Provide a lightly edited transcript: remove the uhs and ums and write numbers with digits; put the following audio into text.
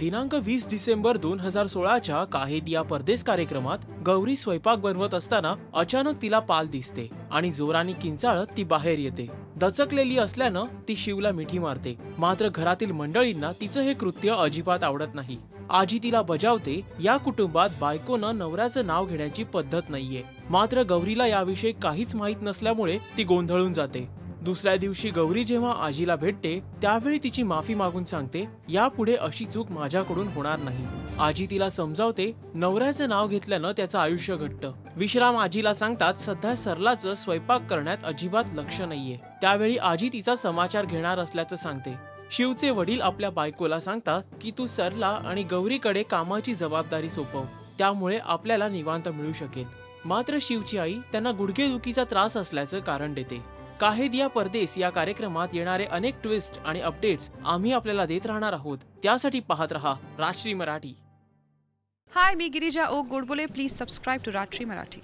दिनांक 20 डिसेंबर 2016च्या काहे दिया परदेस कार्यक्रमात गौरी स्वयंपाक बनवत असताना अचानक तिला पाल दिसते आणि जोराने किंचाळत ती बाहेर येते। दचकलेली असल्यानं ती शिवला मिठी मारते, मात्र घरातील मंडळींना तिचं हे कृत्य अजिबात आवडत नाही। आजी तिला बजावते। या कुटुंबात बायकोनं नवऱ्याचं नाव घेण्याची पद्धत नाहीये, मात्र गौरीला याविषयी काहीच माहित नसल्यामुळे ती गोंधळून जाते। दुसऱ्या दिवशी गौरी जेव्हा आजीला भेटते त्यावेळी तिची माफी मागून सांगते, यापुढे अशी चूक माझ्याकडून होणार नाही। आजी तिला समजावते, नवऱ्याचं नाव घेतल्यानं त्याचं आयुष्य घटतं। विश्राम आजीला सांगतात सध्या सरलाचं स्वयंपाक करण्यात अजिबात लक्ष नाहीये। त्यावेळी आजी तिचा समाचार घेणार असल्याचं सांगते। शिवचे वडील आपल्या बायकोला सांगतात की तू सरला आणि गौरीकडे कामाची जबाबदारी सोपव, त्यामुळे आपल्याला निवांत मिळू शकेल। मात्र शिवची आई त्यांना गुडघेदुखीचा त्रास असल्याचं कारण देते। काहे दिया परदेस या कार्यक्रमात येणारे अनेक ट्विस्ट आणि अपडेट्स आम्ही आपल्याला देत राहणार आहोत, त्यासाठी पाहत रहा राजश्री मराठी। हाय, मी Girija Oak Godbole. Please subscribe to Rajshri Marathi.